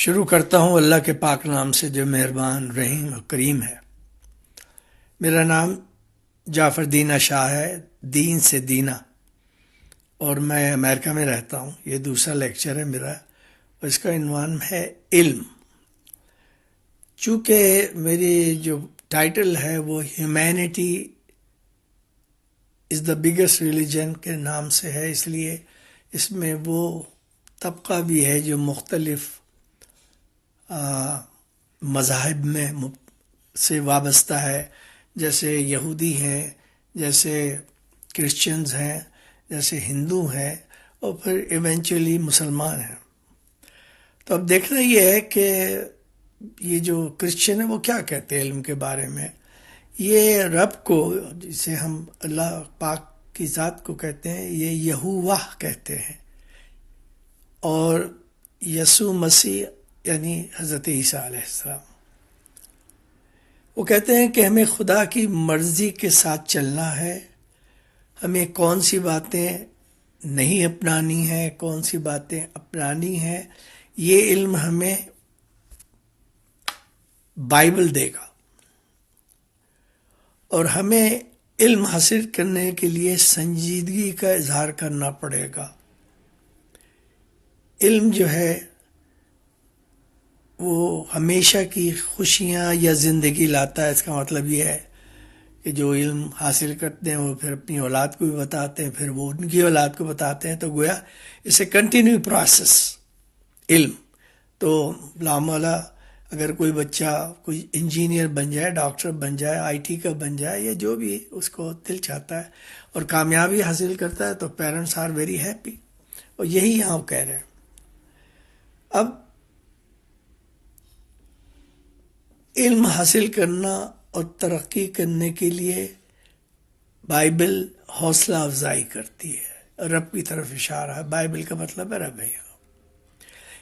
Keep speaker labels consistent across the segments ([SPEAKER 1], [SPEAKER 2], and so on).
[SPEAKER 1] شروع کرتا ہوں اللہ کے پاک نام سے جو مہربان رحیم اور کریم ہے۔ میرا نام جعفر دینا شاہ ہے، دین سے دینا، اور میں امریکہ میں رہتا ہوں۔ یہ دوسرا لیکچر ہے میرا اور اس کا عنوان ہے علم۔ چونکہ میری جو ٹائٹل ہے وہ humanity is the biggest religion کے نام سے ہے، اس لیے اس میں وہ طبقہ بھی ہے جو مختلف مذاہب میں سے وابستہ ہے، جیسے یہودی ہیں، جیسے کرسچنز ہیں، جیسے ہندو ہیں، اور پھر ایونچولی مسلمان ہیں۔ تو اب دیکھنا یہ ہے کہ یہ جو کرسچن ہے وہ کیا کہتے ہیں علم کے بارے میں۔ یہ رب کو، جسے ہم اللہ پاک کی ذات کو کہتے ہیں، یہ یہوہ کہتے ہیں، اور یسوع مسیح یعنی حضرت عیسیٰ علیہ السلام، وہ کہتے ہیں کہ ہمیں خدا کی مرضی کے ساتھ چلنا ہے، ہمیں کون سی باتیں نہیں اپنانی ہیں، کون سی باتیں اپنانی ہیں، یہ علم ہمیں بائبل دے گا۔ اور ہمیں علم حاصل کرنے کے لیے سنجیدگی کا اظہار کرنا پڑے گا۔ علم جو ہے وہ ہمیشہ کی خوشیاں یا زندگی لاتا ہے۔ اس کا مطلب یہ ہے کہ جو علم حاصل کرتے ہیں وہ پھر اپنی اولاد کو بھی بتاتے ہیں، پھر وہ ان کی اولاد کو بتاتے ہیں، تو گویا اس اے کنٹینیو پروسیس علم۔ تو لامولا اگر کوئی بچہ کوئی انجینئر بن جائے، ڈاکٹر بن جائے، آئی ٹی کا بن جائے، یا جو بھی اس کو دل چاہتا ہے اور کامیابی حاصل کرتا ہے، تو پیرنٹس آر ویری ہیپی، اور یہی یہاں کہہ رہے ہیں۔ اب علم حاصل کرنا اور ترقی کرنے کے لیے بائبل حوصلہ افزائی کرتی ہے، رب کی طرف اشارہ ہے۔ بائبل کا مطلب ہے رب ہے۔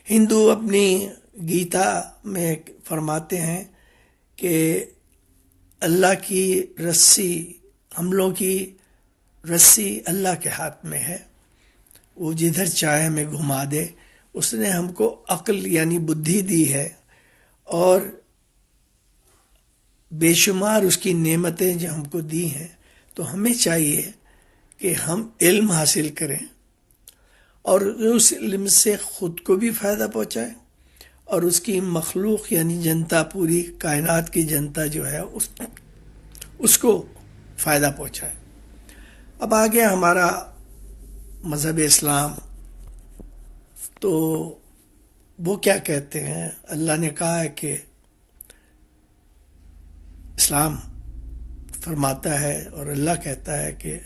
[SPEAKER 1] ہندو اپنی گیتا میں فرماتے ہیں کہ اللہ کی رسی، ہم لوگوں کی رسی اللہ کے ہاتھ میں ہے، وہ جدھر چاہے ہمیں گھما دے۔ اس نے ہم کو عقل یعنی بدھی دی ہے، اور بے شمار اس کی نعمتیں جو ہم کو دی ہیں، تو ہمیں چاہیے کہ ہم علم حاصل کریں اور اس علم سے خود کو بھی فائدہ پہنچائیں، اور اس کی مخلوق یعنی جنتا، پوری کائنات کی جنتا جو ہے اس کو فائدہ پہنچائے۔ اب آگے ہمارا مذہب اسلام، تو وہ کیا کہتے ہیں؟ اللہ نے کہا ہے کہ اسلام فرماتا ہے اور اللہ کہتا ہے کہ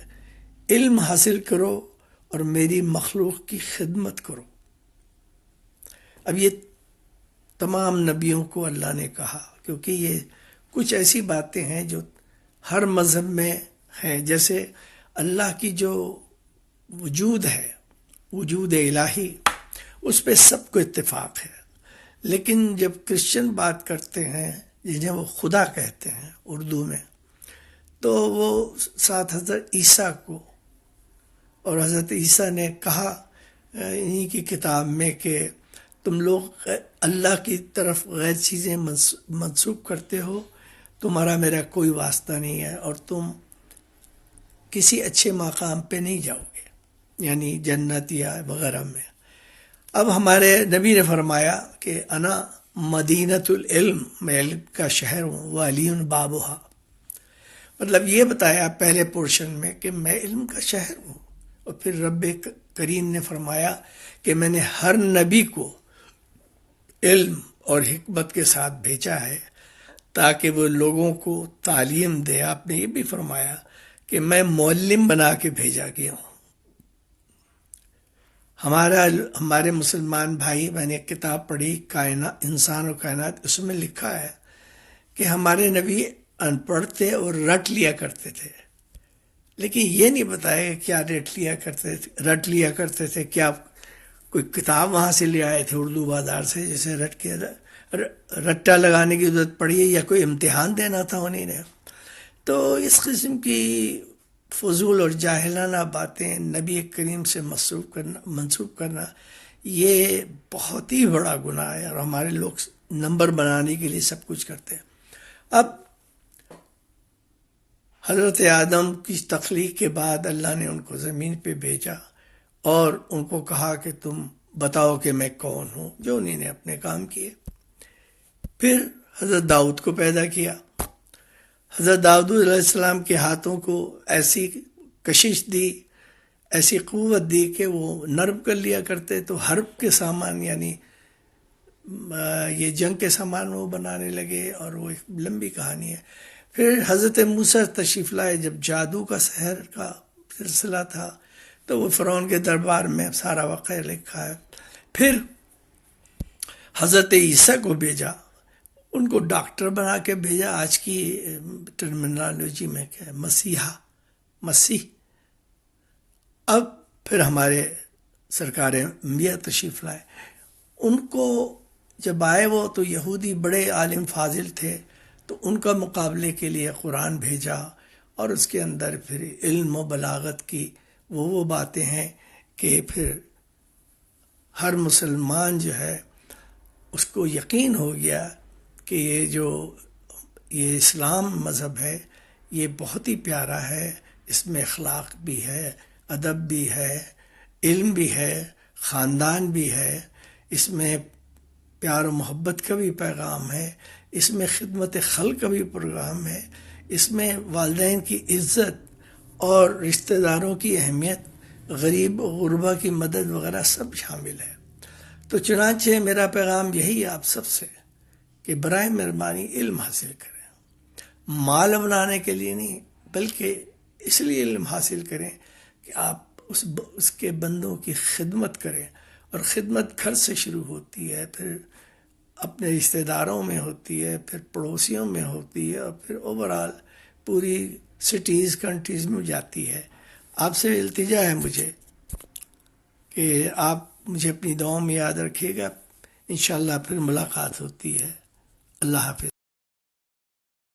[SPEAKER 1] علم حاصل کرو اور میری مخلوق کی خدمت کرو۔ اب یہ تمام نبیوں کو اللہ نے کہا، کیونکہ یہ کچھ ایسی باتیں ہیں جو ہر مذہب میں ہیں۔ جیسے اللہ کی جو وجود ہے، وجود الہی، اس پہ سب کو اتفاق ہے، لیکن جب کرسچن بات کرتے ہیں جنہیں وہ خدا کہتے ہیں اردو میں، تو وہ ساتھ حضرت عیسیٰ کو، اور حضرت عیسیٰ نے کہا انہی کی کتاب میں کہ تم لوگ اللہ کی طرف غیر چیزیں منسوب کرتے ہو، تمہارا میرا کوئی واسطہ نہیں ہے، اور تم کسی اچھے مقام پہ نہیں جاؤ گے، یعنی جنت یا وغیرہ میں۔ اب ہمارے نبی نے فرمایا کہ انا مدینۃ العلم، میں علم کا شہر ہوں، وعلی بابھا، مطلب یہ بتایا پہلے پورشن میں کہ میں علم کا شہر ہوں۔ اور پھر رب کریم نے فرمایا کہ میں نے ہر نبی کو علم اور حکمت کے ساتھ بھیجا ہے تاکہ وہ لوگوں کو تعلیم دے۔ آپ نے یہ بھی فرمایا کہ میں معلم بنا کے بھیجا گیا ہوں۔ ہمارے مسلمان بھائی، میں نے ایک کتاب پڑھی کائنات، انسان اور کائنات، اس میں لکھا ہے کہ ہمارے نبی ان پڑھ تھے اور رٹ لیا کرتے تھے، لیکن یہ نہیں بتایا کہ کیا رٹ لیا کرتے تھے، کیا کوئی کتاب وہاں سے لے آئے تھے اردو بازار سے جسے رٹا لگانے کی ضرورت پڑی ہے، یا کوئی امتحان دینا تھا انہیں نے۔ تو اس قسم کی فضول اور جاہلانہ باتیں نبی کریم سے منسوب کرنا یہ بہت ہی بڑا گناہ ہے، اور ہمارے لوگ نمبر بنانے کے لیے سب کچھ کرتے ہیں۔ اب حضرت آدم کی تخلیق کے بعد اللہ نے ان کو زمین پہ بھیجا اور ان کو کہا کہ تم بتاؤ کہ میں کون ہوں، جو انہیں نے اپنے کام کیے۔ پھر حضرت داؤد کو پیدا کیا۔ حضرت داؤد علیہ السلام کے ہاتھوں کو ایسی کشش دی، ایسی قوت دی کہ وہ نرم کر لیا کرتے، تو حرب کے سامان یعنی یہ جنگ کے سامان وہ بنانے لگے، اور وہ ایک لمبی کہانی ہے۔ پھر حضرت موسیٰ تشریف لائے جب جادو کا سحر کا سلسلہ تھا، تو وہ فرعون کے دربار میں سارا واقعہ لکھا ہے۔ پھر حضرت عیسیٰ کو بھیجا، ان کو ڈاکٹر بنا کے بھیجا، آج کی ٹرمینالوجی میں کیا ہے، مسیح۔ اب پھر ہمارے سرکار انبیاء تشریف لائے، ان کو جب آئے وہ تو یہودی بڑے عالم فاضل تھے، تو ان کا مقابلے کے لیے قرآن بھیجا، اور اس کے اندر پھر علم و بلاغت کی وہ باتیں ہیں کہ پھر ہر مسلمان جو ہے اس کو یقین ہو گیا کہ یہ اسلام مذہب ہے، یہ بہت ہی پیارا ہے، اس میں اخلاق بھی ہے، ادب بھی ہے، علم بھی ہے، خاندان بھی ہے، اس میں پیار و محبت کا بھی پیغام ہے، اس میں خدمت خلق کا بھی پروگرام ہے، اس میں والدین کی عزت اور رشتہ داروں کی اہمیت، غریب و غربا کی مدد وغیرہ سب شامل ہے۔ تو چنانچہ میرا پیغام یہی ہے آپ سب سے کہ برائے مہربانی علم حاصل کریں، مال بنانے کے لیے نہیں، بلکہ اس لیے علم حاصل کریں کہ آپ اس کے بندوں کی خدمت کریں، اور خدمت گھر سے شروع ہوتی ہے، پھر اپنے رشتہ داروں میں ہوتی ہے، پھر پڑوسیوں میں ہوتی ہے، اور پھر اوورآل پوری سٹیز کنٹریز میں جاتی ہے۔ آپ سے التجا ہے مجھے کہ آپ مجھے اپنی دعاؤں میں یاد رکھیے گا، انشاءاللہ پھر ملاقات ہوتی ہے۔ اللہ حافظ۔